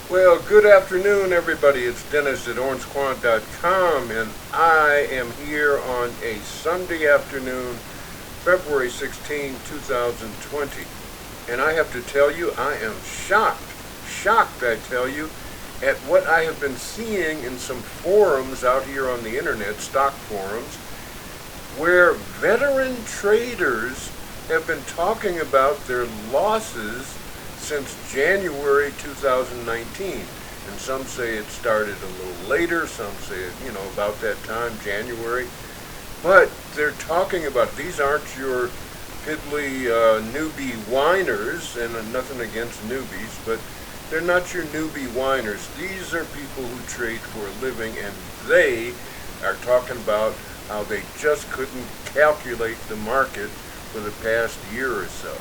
Well, good afternoon, everybody. It's Dennis at orangequant.com, and I am here on a Sunday afternoon, February 16, 2020. And I have to tell you, I am shocked, I tell you, at what I have been seeing in some forums out here on the internet, stock forums, where veteran traders have been talking about their losses since January 2019. And some say it started a little later, some say it, about that time, January. But they're talking about, these aren't your piddly newbie whiners, and nothing against newbies, but they're not your newbie whiners. These are people who trade for a living, and they are talking about how they just couldn't calculate the market for the past year or so.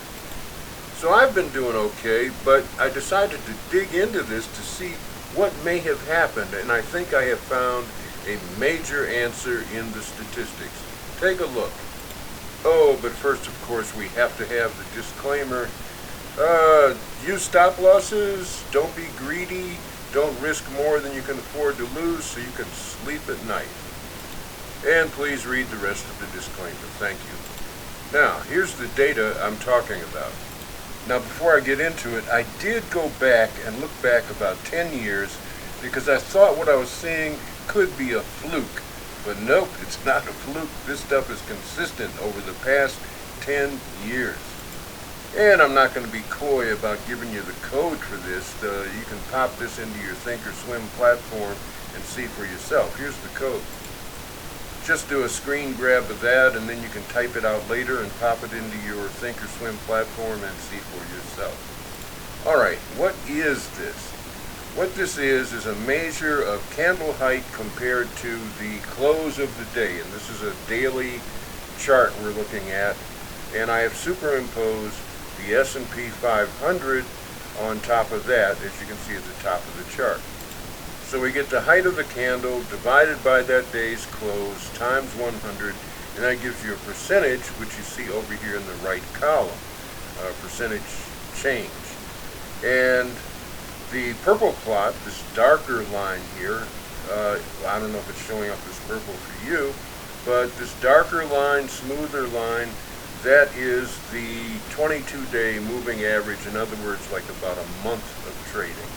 So I've been doing okay, but I decided to dig into this to see what may have happened, and I think I have found a major answer in the statistics. Take a look. Oh, but first, of course, we have to have the disclaimer. Use stop losses, don't be greedy, don't risk more than you can afford to lose so you can sleep at night. And please read the rest of the disclaimer. Thank you. Now, here's the data I'm talking about. Now, before I get into it, I did go back and look back about 10 years because I thought what I was seeing could be a fluke. But nope, it's not a fluke. This stuff is consistent over the past 10 years. And I'm not going to be coy about giving you the code for this. You can pop this into your Thinkorswim platform and see for yourself. Here's the code. Just do a screen grab of that, and then you can type it out later and pop it into your Thinkorswim platform and see for yourself. Alright, what is this? What this is a measure of candle height compared to the close of the day. And this is a daily chart we're looking at. And I have superimposed the S&P 500 on top of that, as you can see at the top of the chart. So we get the height of the candle divided by that day's close times 100, and that gives you a percentage, which you see over here in the right column, percentage change. And the purple plot, this darker line here, I don't know if it's showing up as purple for you, but this darker line, smoother line, that is the 22-day moving average, in other words, like about a month of trading.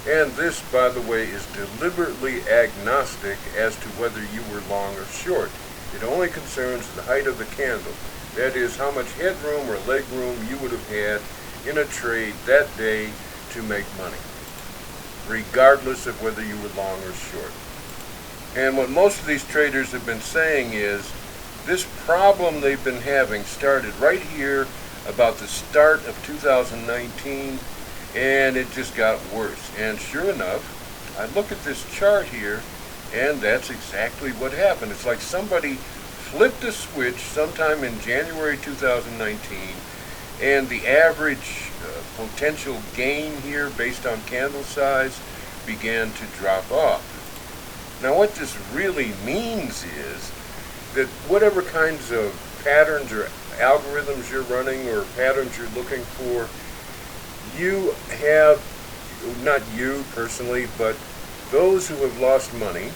And this, by the way, is deliberately agnostic as to whether you were long or short. It only concerns the height of the candle. That is, how much headroom or leg room you would have had in a trade that day to make money, regardless of whether you were long or short. And what most of these traders have been saying is, this problem they've been having started right here about the start of 2019, and it just got worse. And sure enough, I look at this chart here, and that's exactly what happened. It's like somebody flipped a switch sometime in January 2019, and the average potential gain here based on candle size began to drop off. Now what this really means is that whatever kinds of patterns or algorithms you're running or patterns you're looking for, you have, not you personally, but those who have lost money,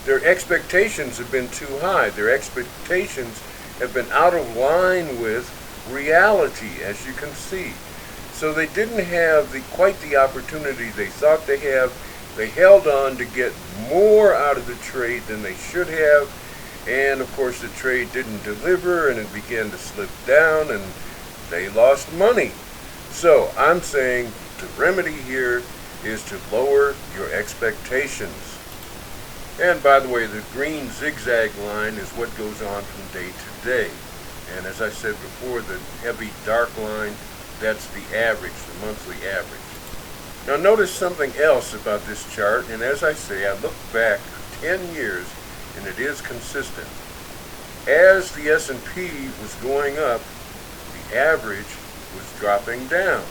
their expectations have been too high. Their expectations have been out of line with reality, as you can see. So they didn't have quite the opportunity they thought they have. They held on to get more out of the trade than they should have, and of course the trade didn't deliver and it began to slip down and they lost money. So I'm saying the remedy here is to lower your expectations. And by the way, the green zigzag line is what goes on from day to day. And as I said before, the heavy dark line, that's the average, the monthly average. Now notice something else about this chart, and as I say, I look back 10 years and it is consistent. As the S&P was going up, the average was dropping down.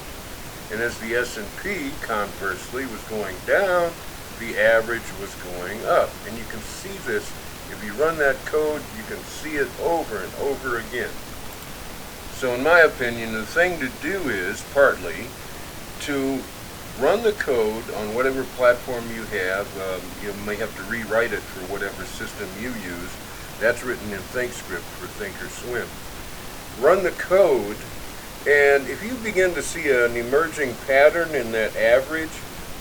And as the S&P, conversely, was going down, the average was going up. And you can see this, if you run that code, you can see it over and over again. So in my opinion, the thing to do is, partly, to run the code on whatever platform you have. You may have to rewrite it for whatever system you use. That's written in ThinkScript for Thinkorswim. Run the code, and if you begin to see an emerging pattern in that average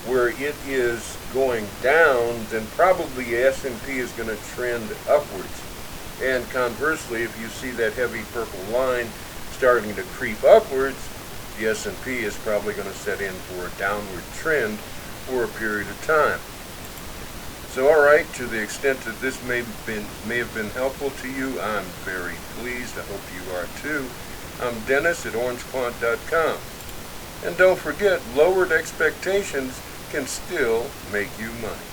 where it is going down, then probably S&P is going to trend upwards. And conversely, if you see that heavy purple line starting to creep upwards, the S&P is probably going to set in for a downward trend for a period of time. So, all right, to the extent that this may have been helpful to you, I'm very pleased. I hope you are too. I'm Dennis at orangequant.com. And don't forget, lowered expectations can still make you money.